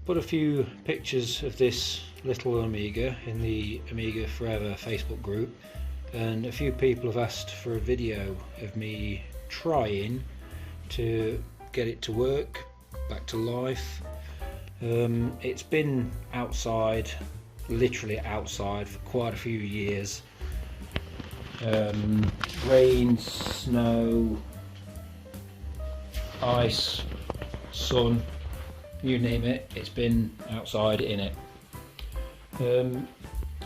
put a few pictures of this little Amiga in the Amiga Forever Facebook group, and a few people have asked for a video of me trying to get it to work, back to life. It's been outside, literally outside, for quite a few years. Rain, snow, ice, sun, you name it, it's been outside in it.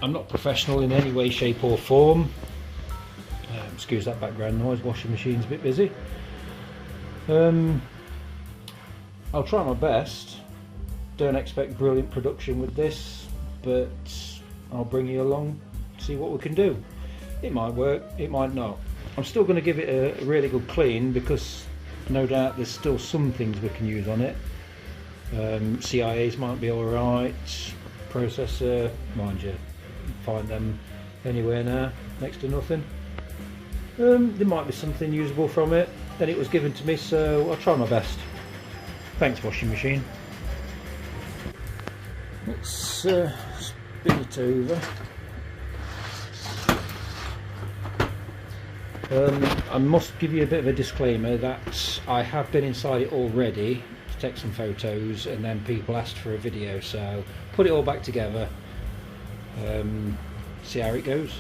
I'm not professional in any way, shape or form. Excuse that background noise, washing machine's a bit busy. I'll try my best. Don't expect brilliant production with this, but I'll bring you along, see what we can do. It might work, it might not. I'm still going to give it a really good clean, because no doubt there's still some things we can use on it. CIAs might be alright, processor, mind you, find them anywhere now, next to nothing. There might be something usable from it, and it was given to me, so I'll try my best. Thanks, washing machine. Let's spin it over. I must give you a bit of a disclaimer that I have been inside it already to take some photos, and then people asked for a video, so put it all back together, see how it goes.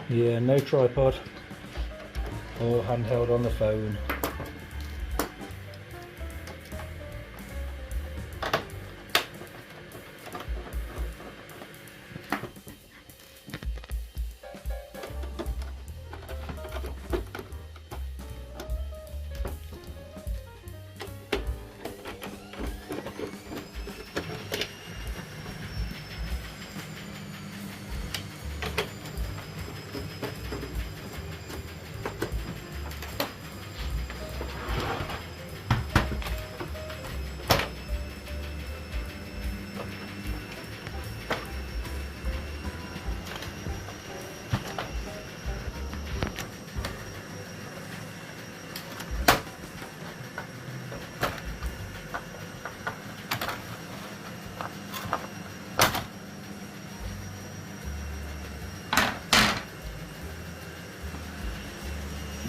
Yeah, no tripod, all handheld on the phone.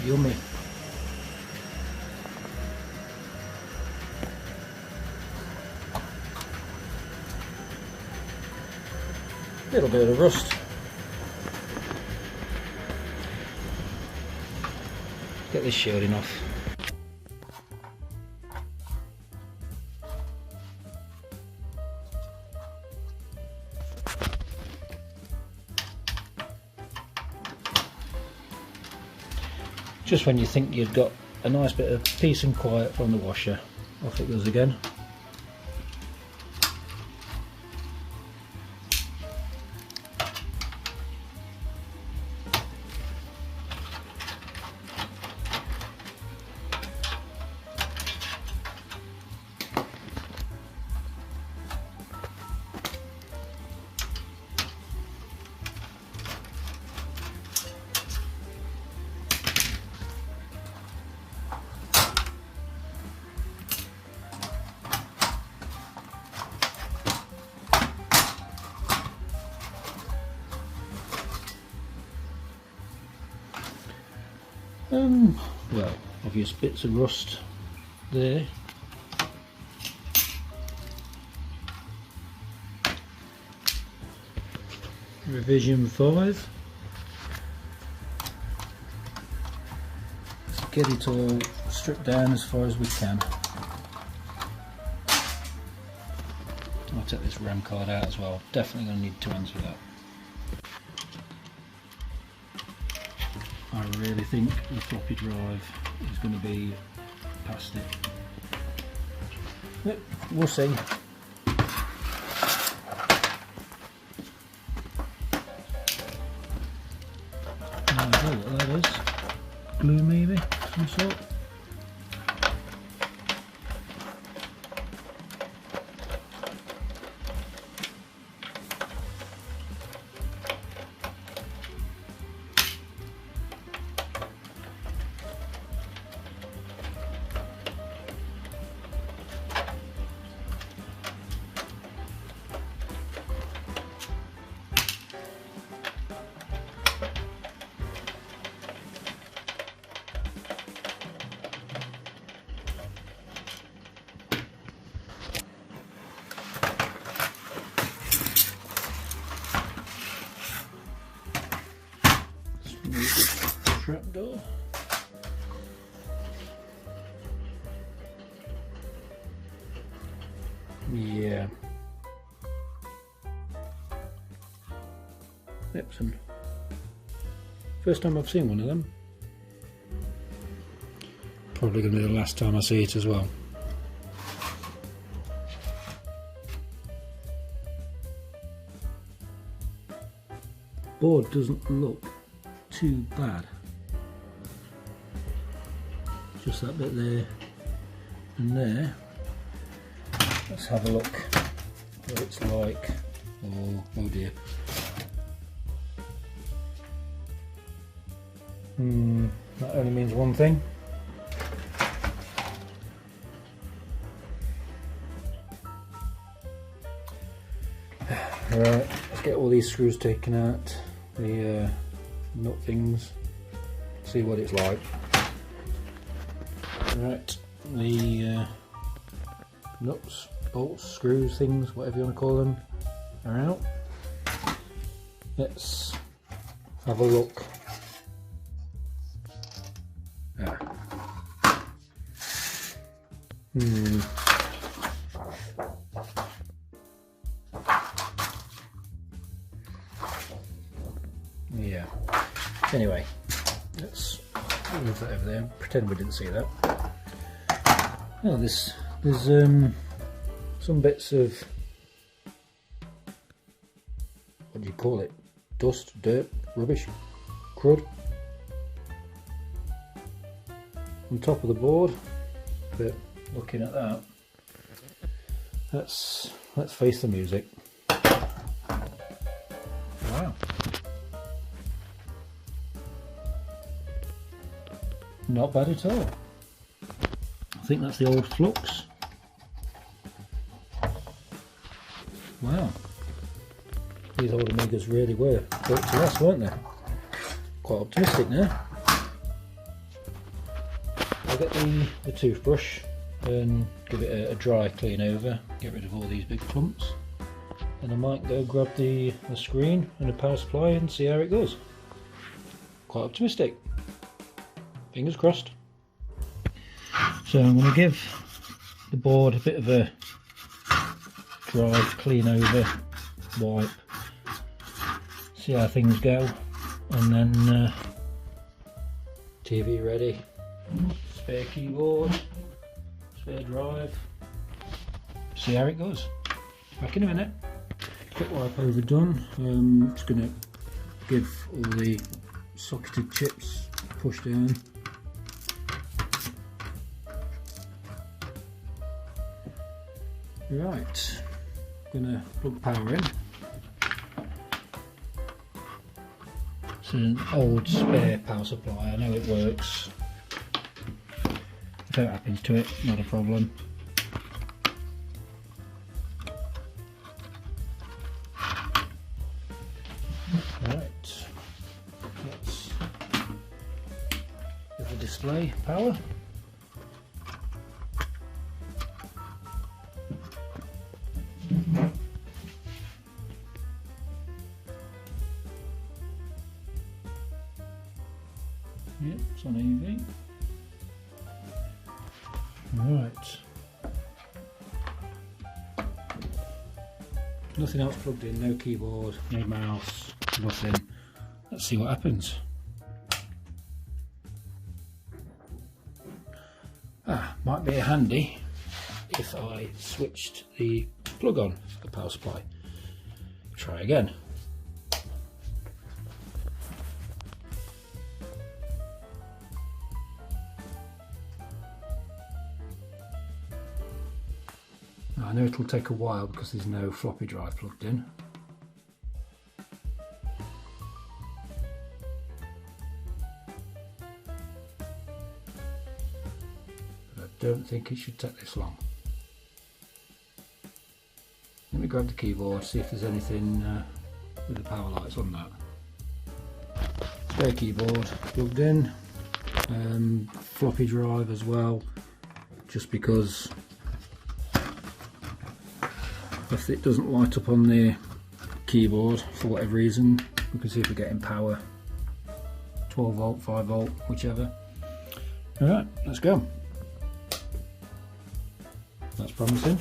Yummy. Little bit of rust. Get this shielding off. Just when you think you've got a nice bit of peace and quiet from the washer, off it goes again. Well, obvious bits of rust there. Revision 5. Let's get it all stripped down as far as we can. I'll take this RAM card out as well. Definitely going to need 2 hands for that. I really think the floppy drive is going to be past it. Yep, we'll see. No idea what that is. Glue maybe, some sort. Epson. First time I've seen one of them. Probably going to be the last time I see it as well. Board doesn't look too bad. Just that bit there and there. Let's have a look what it's like. Oh dear. That only means one thing. Right, let's get all these screws taken out, the nut things, see what it's like. Right, the nuts, bolts, screws, things, whatever you want to call them, are out. Let's have a look. Yeah. Anyway, let's move that over there. Pretend we didn't see that. Oh, there's some bits of, what do you call it? Dust, dirt, rubbish, crud on top of the board. But looking at that, let's face the music. Wow. Not bad at all. I think that's the old flux. Wow. These old Amigas really were built to last, weren't they? Quite optimistic now. I'll get the toothbrush and give it a dry clean over, get rid of all these big clumps, and I might go grab the screen and the power supply and see how it goes. Quite optimistic. Fingers crossed. So I'm going to give the board a bit of a dry, clean over, wipe, see how things go, and then TV ready, spare keyboard, spare drive, see how it goes. Back in a minute. Quick wipe over done. Just going to give all the socketed chips a push down. Right, I'm going to plug power in. It's an old spare power supply, I know it works. If that happens to it, not a problem. Right, let's give the display power. Yep, it's on EV. Right. Nothing else plugged in, no keyboard, no mouse, nothing. Let's see what happens. Might be handy if I switched the plug on for the power supply. Try again. I know it'll take a while because there's no floppy drive plugged in. But I don't think it should take this long. Let me grab the keyboard, see if there's anything with the power lights on that. Spare keyboard plugged in, floppy drive as well, just because if it doesn't light up on the keyboard for whatever reason, we can see if we're getting power, 12 volt, 5 volt, whichever. Alright, let's go. That's promising.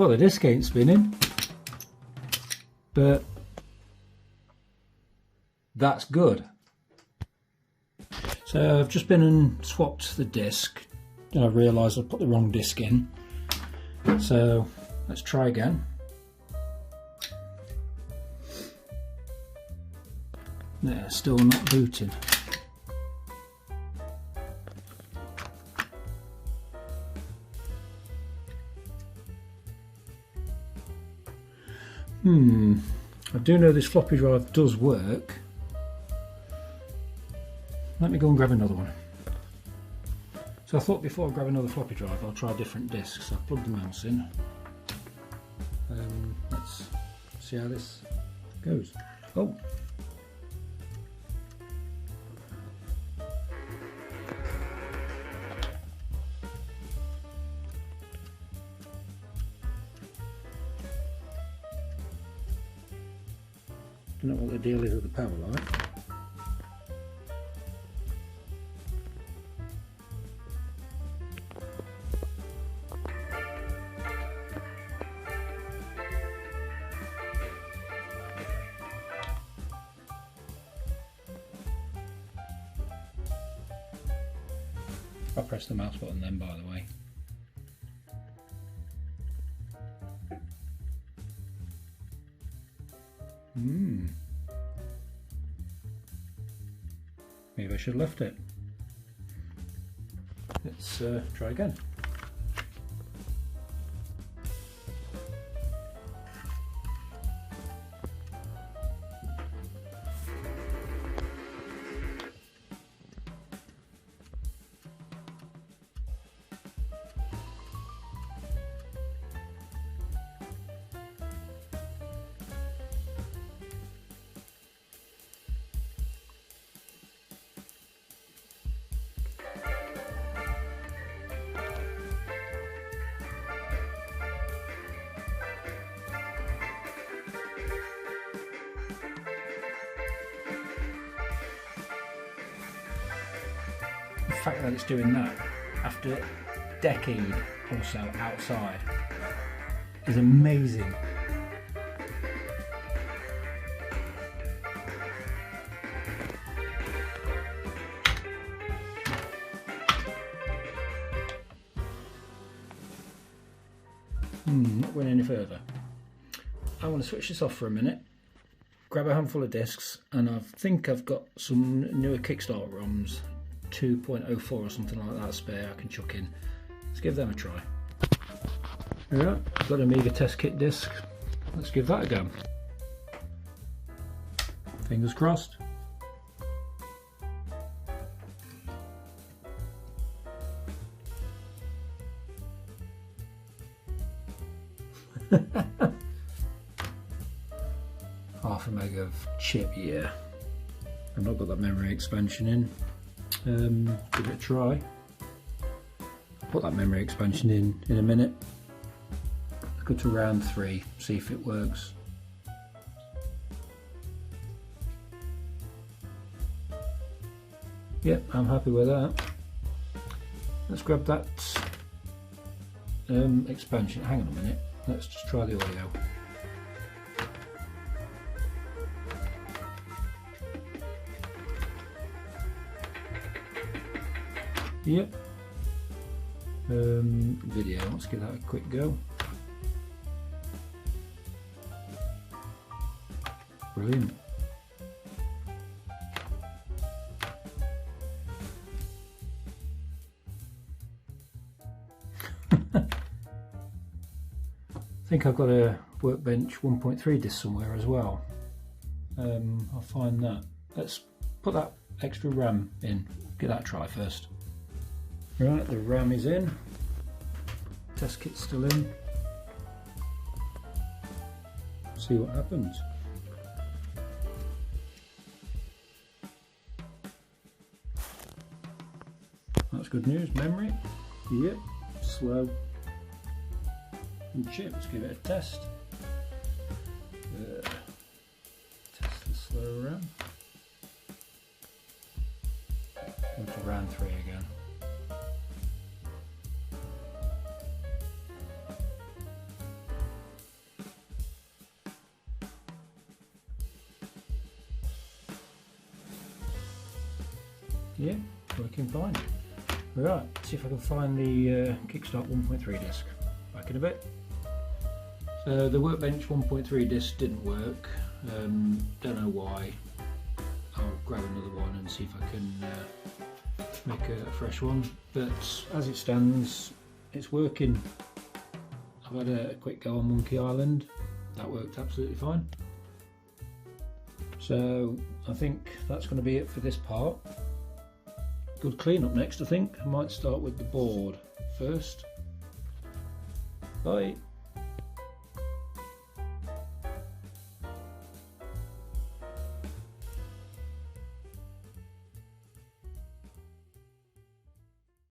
Well, the disc ain't spinning, but that's good. So I've just been and swapped the disc, and I realised I put the wrong disc in. So let's try again. Yeah, still not booting. I do know this floppy drive does work. Let me go and grab another one. So I thought before I grab another floppy drive I'll try different discs. I've plugged the mouse in. Let's see how this goes. Oh! Don't know what the deal is with the power light. I pressed the mouse button then, by the way. Maybe I should have left it. Let's try again. The fact that it's doing that after a decade or so outside is amazing. Not going any further. I want to switch this off for a minute, grab a handful of discs, and I think I've got some newer Kickstart ROMs, 2.04 or something like that spare I can chuck in. Let's give them a try. Yeah, got an Amiga test kit disc. Let's give that a go. Fingers crossed. Half a meg of chip, yeah. I've not got that memory expansion in. Give it a try. I'll put that memory expansion in a minute. Let's go to round 3, see if it works. Yep, I'm happy with that. Let's grab that expansion. Hang on a minute. Let's just try the audio. Yep. Video, let's give that a quick go. Brilliant. I think I've got a Workbench 1.3 disc somewhere as well. I'll find that. Let's put that extra RAM in. Give that a try first. Right, the RAM is in. Test kit's still in. See what happens. That's good news. Memory, yep, slow. And chip, let's give it a test. Test the slow RAM. Go to round 3 again. yeah, working fine. Right, see if I can find the Kickstart 1.3 disc. Back in a bit. So the Workbench 1.3 disc didn't work. Don't know why. I'll grab another one and see if I can make a fresh one. But as it stands, it's working. I've had a quick go on Monkey Island. That worked absolutely fine. So I think that's going to be it for this part. Good clean up next, I think. I might start with the board first. Bye.